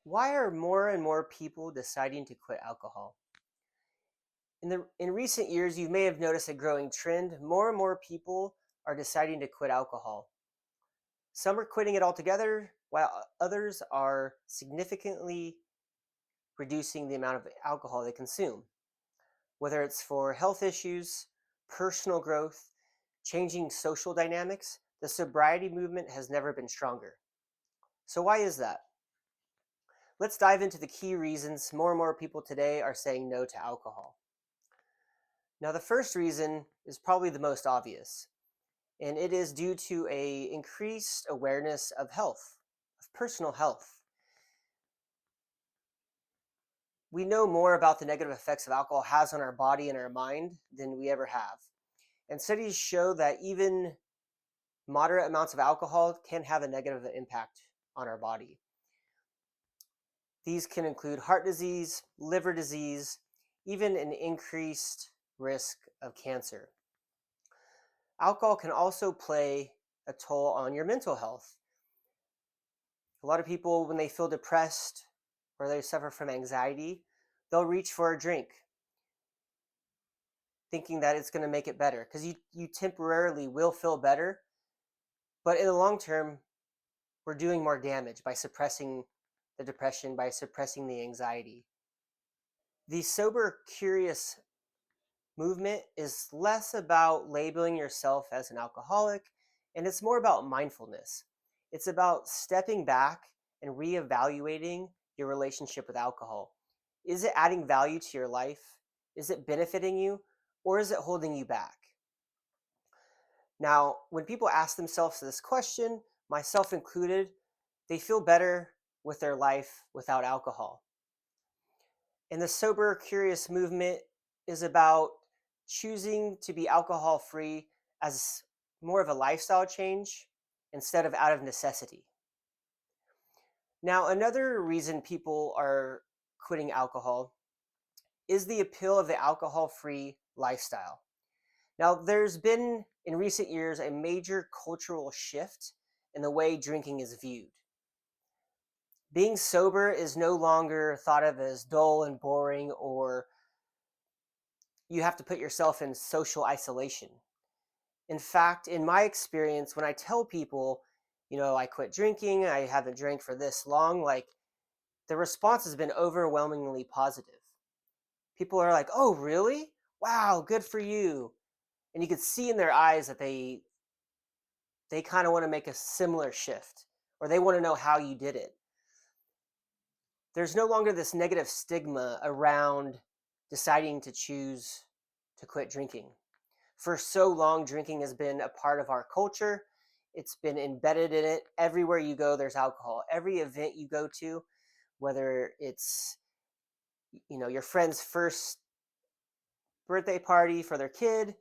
Why are more and more people deciding to quit alcohol? In recent years, you may have noticed a growing trend. More and more people are deciding to quit alcohol. Some are quitting it altogether, while others are significantly reducing the amount of alcohol they consume. Whether it's for health issues, personal growth, changing social dynamics, the sobriety movement has never been stronger. So, why is that? Let's dive into the key reasons more and more people today are saying no to alcohol. Now, the first reason is probably the most obvious, and it is due to a increased awareness of health, of personal health. We know more about the negative effects of alcohol has on our body and our mind than we ever have. And studies show that even moderate amounts of alcohol can have a negative impact on our body. These can include heart disease, liver disease, even an increased risk of cancer. Alcohol can also play a toll on your mental health. A lot of people, when they feel depressed or they suffer from anxiety, they'll reach for a drink, thinking that it's going to make it better, because you temporarily will feel better, but in the long term, we're doing more damage by suppressing the depression, by suppressing the anxiety. The sober, curious movement is less about labeling yourself as an alcoholic, and it's more about mindfulness. It's about stepping back and reevaluating your relationship with alcohol. Is it adding value to your life? Is it benefiting you? Or is it holding you back? Now, when people ask themselves this question, myself included, they feel better with their life without alcohol. And the sober, curious movement is about choosing to be alcohol free as more of a lifestyle change instead of out of necessity. Now, another reason people are quitting alcohol is the appeal of the alcohol free lifestyle. Now, there's been in recent years a major cultural shift in the way drinking is viewed. Being sober is no longer thought of as dull and boring, or you have to put yourself in social isolation. In fact, in my experience, when I tell people, I quit drinking, I haven't drank for this long, like the response has been overwhelmingly positive. People are like, "Oh, really? Wow, good for you." And you could see in their eyes that they kind of want to make a similar shift, or they want to know how you did it. There's no longer this negative stigma around deciding to choose to quit drinking. For so long, drinking has been a part of our culture. It's been embedded in it. Everywhere you go, there's alcohol. Every event you go to, whether it's your friend's first birthday party for their kid,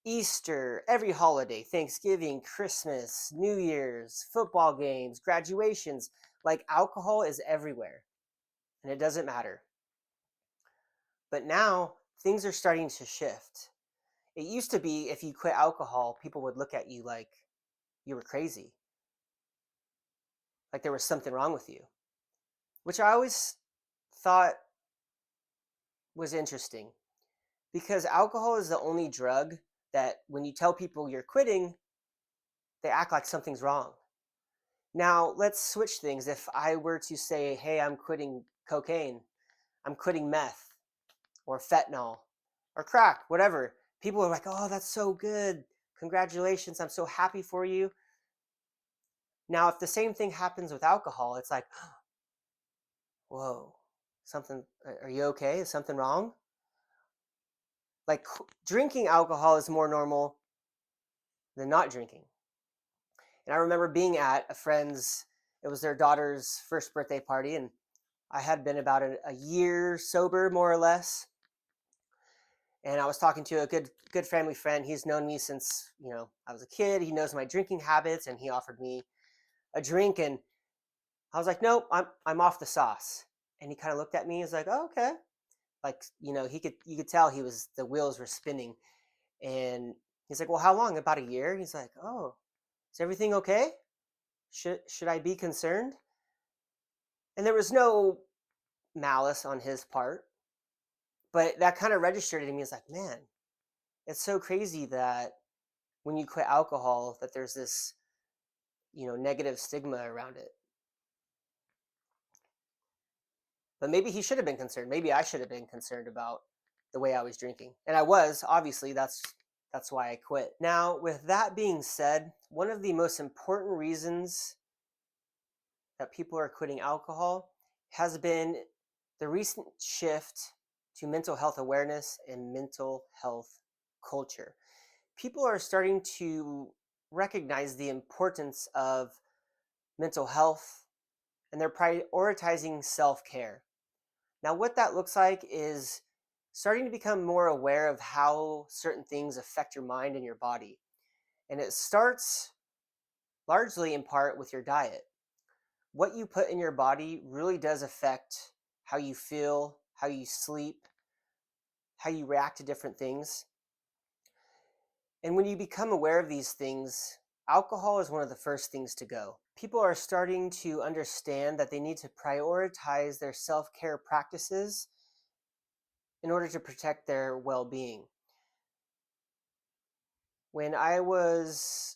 Easter, every holiday, Thanksgiving, Christmas, New Year's, football games, graduations, like alcohol is everywhere, and it doesn't matter. But now things are starting to shift. It used to be if you quit alcohol, people would look at you like you were crazy, like there was something wrong with you, which I always thought was interesting because alcohol is the only drug that when you tell people you're quitting, they act like something's wrong. Now, let's switch things. If I were to say, hey, I'm quitting cocaine, I'm quitting meth or fentanyl or crack, whatever, people are like, oh, that's so good. Congratulations. I'm so happy for you. Now, if the same thing happens with alcohol, it's like, whoa, something, are you okay? Is something wrong? Like drinking alcohol is more normal than not drinking. And I remember being at a friend's, it was their daughter's first birthday party, and I had been about a year sober, more or less. And I was talking to a good family friend. He's known me since, I was a kid. He knows my drinking habits, and he offered me a drink, and I was like, nope, I'm off the sauce. And he kind of looked at me. He's like, oh, okay. Like, you could tell the wheels were spinning. And he's like, well, how long? About a year? He's like, oh, is everything okay? Should I be concerned? And there was no malice on his part, but that kind of registered in me. It's like, man, it's so crazy that when you quit alcohol, that there's this, negative stigma around it. But maybe he should have been concerned. Maybe I should have been concerned about the way I was drinking. And I was, obviously, that's why I quit. Now, with that being said, one of the most important reasons that people are quitting alcohol has been the recent shift to mental health awareness and mental health culture. People are starting to recognize the importance of mental health, and they're prioritizing self-care. Now, what that looks like is starting to become more aware of how certain things affect your mind and your body. And it starts largely in part with your diet. What you put in your body really does affect how you feel, how you sleep, how you react to different things. And when you become aware of these things, alcohol is one of the first things to go. People are starting to understand that they need to prioritize their self-care practices in order to protect their well-being. When I was,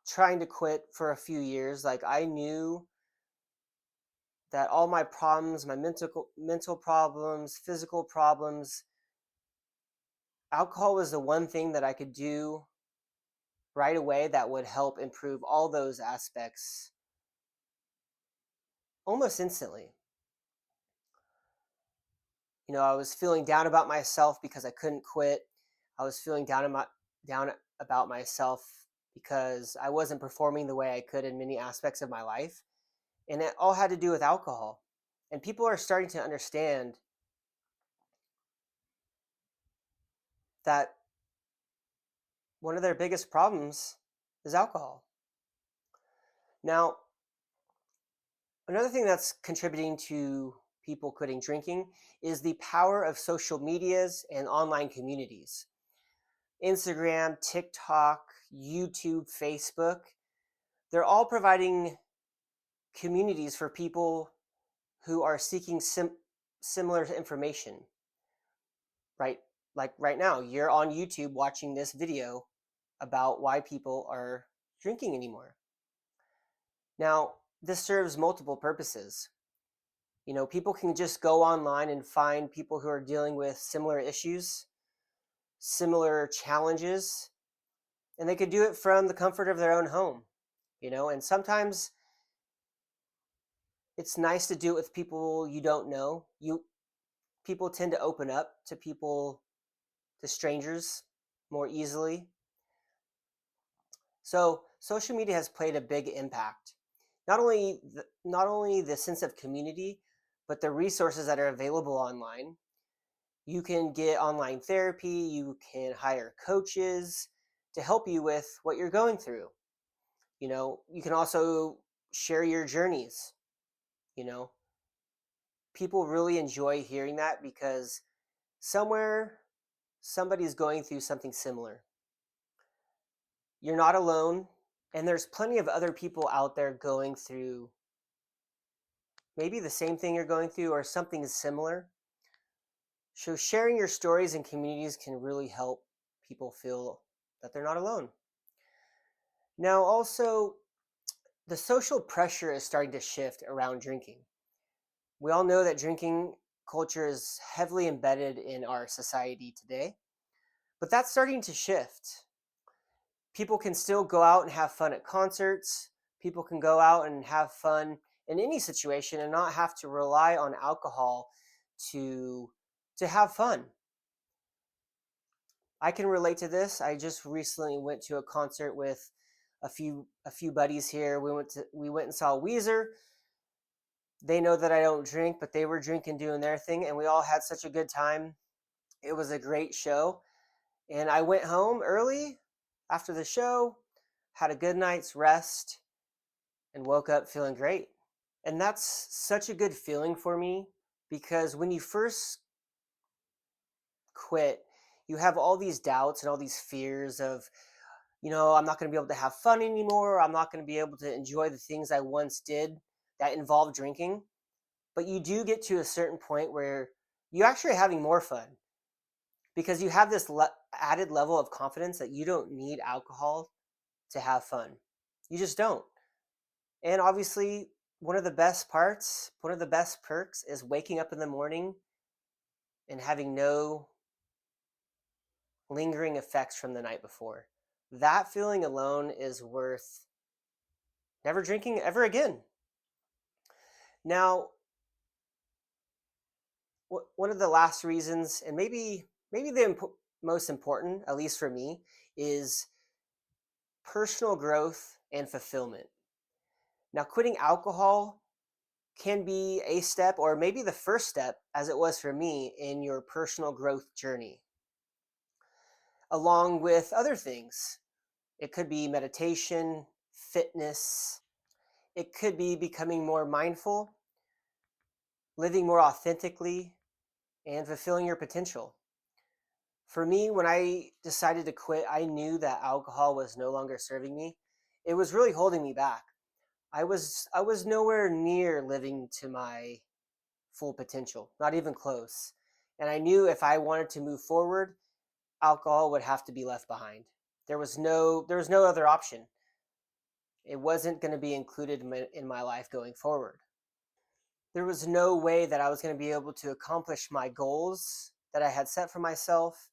trying to quit for a few years, like I knew that all my problems, my mental problems, physical problems, alcohol was the one thing that I could do right away that would help improve all those aspects almost instantly. I was feeling down about myself because I couldn't quit. I was feeling down about myself because I wasn't performing the way I could in many aspects of my life. And it all had to do with alcohol. And people are starting to understand that one of their biggest problems is alcohol. Now, another thing that's contributing to people quitting drinking is the power of social medias and online communities. Instagram, TikTok, YouTube, Facebook, they're all providing communities for people who are seeking similar information, right? Like right now, you're on YouTube watching this video about why people are drinking anymore. Now, this serves multiple purposes. People can just go online and find people who are dealing with similar issues, similar challenges, and they could do it from the comfort of their own home, and sometimes it's nice to do it with people you don't know. People tend to open up to strangers more easily. So social media has played a big impact. Not only the sense of community, but the resources that are available online. You can get online therapy, you can hire coaches to help you with what you're going through. You can also share your journeys. You know, People really enjoy hearing that because somewhere somebody's going through something similar. You're not alone, and there's plenty of other people out there going through maybe the same thing you're going through or something similar. So sharing your stories in communities can really help people feel that they're not alone. Now, also, the social pressure is starting to shift around drinking. We all know that drinking culture is heavily embedded in our society today, but that's starting to shift. People can still go out and have fun at concerts. People can go out and have fun in any situation and not have to rely on alcohol to have fun. I can relate to this. I just recently went to a concert with a few buddies here. We went and saw Weezer. They know that I don't drink, but they were drinking, doing their thing, and we all had such a good time. It was a great show. And I went home early after the show, had a good night's rest, and woke up feeling great. And that's such a good feeling for me because when you first quit, you have all these doubts and all these fears of, I'm not going to be able to have fun anymore. I'm not going to be able to enjoy the things I once did that involve drinking, but you do get to a certain point where you actually are having more fun because you have this added level of confidence that you don't need alcohol to have fun. You just don't. And obviously, one of the best parts, one of the best perks is waking up in the morning and having no lingering effects from the night before. That feeling alone is worth never drinking ever again. Now, one of the last reasons, and maybe the most important, at least for me, is personal growth and fulfillment. Now, quitting alcohol can be a step, or maybe the first step, as it was for me, in your personal growth journey, along with other things. It could be meditation, fitness. It could be becoming more mindful, living more authentically, and fulfilling your potential. For me, when I decided to quit, I knew that alcohol was no longer serving me. It was really holding me back. I was nowhere near living to my full potential, not even close. And I knew if I wanted to move forward, alcohol would have to be left behind. There was no other option. It wasn't going to be included in my life going forward. There was no way that I was going to be able to accomplish my goals that I had set for myself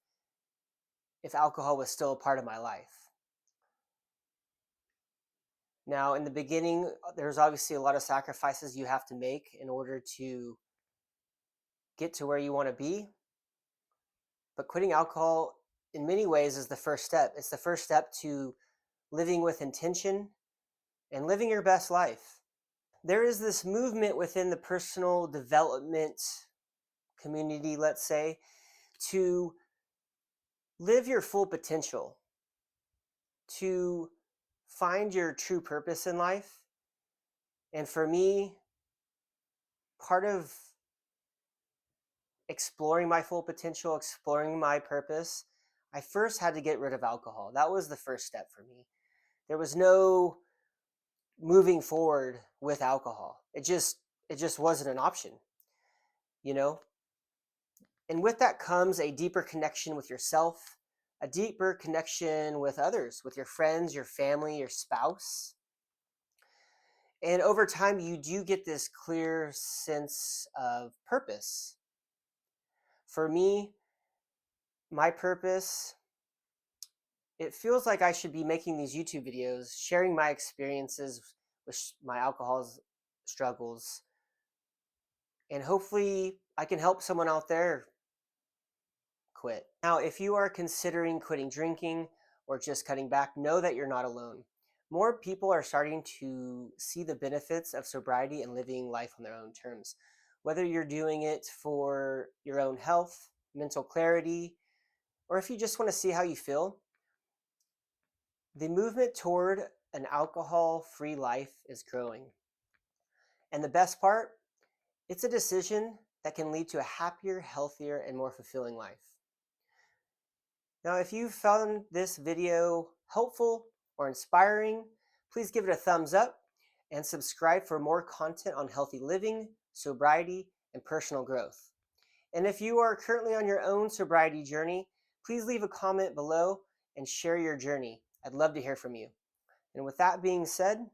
if alcohol was still a part of my life. Now, in the beginning, there's obviously a lot of sacrifices you have to make in order to get to where you want to be. But quitting alcohol, in many ways, is the first step. It's the first step to living with intention and living your best life. There is this movement within the personal development community, let's say, to live your full potential, to find your true purpose in life. And for me, part of exploring my full potential, exploring my purpose, I first had to get rid of alcohol. That was the first step for me. There was no moving forward with alcohol. It just wasn't an option, you know? And with that comes a deeper connection with yourself, a deeper connection with others, with your friends, your family, your spouse. And over time, you do get this clear sense of purpose. For me, my purpose, it feels like I should be making these YouTube videos, sharing my experiences with my alcohol struggles, and hopefully I can help someone out there quit. Now, if you are considering quitting drinking or just cutting back, know that you're not alone. More people are starting to see the benefits of sobriety and living life on their own terms. Whether you're doing it for your own health, mental clarity, or if you just want to see how you feel, the movement toward an alcohol-free life is growing. And the best part, it's a decision that can lead to a happier, healthier, and more fulfilling life. Now, if you found this video helpful or inspiring, please give it a thumbs up and subscribe for more content on healthy living, sobriety, and personal growth. And if you are currently on your own sobriety journey, please leave a comment below and share your journey. I'd love to hear from you. And with that being said,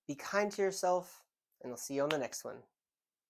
be kind to yourself, and I'll see you on the next one.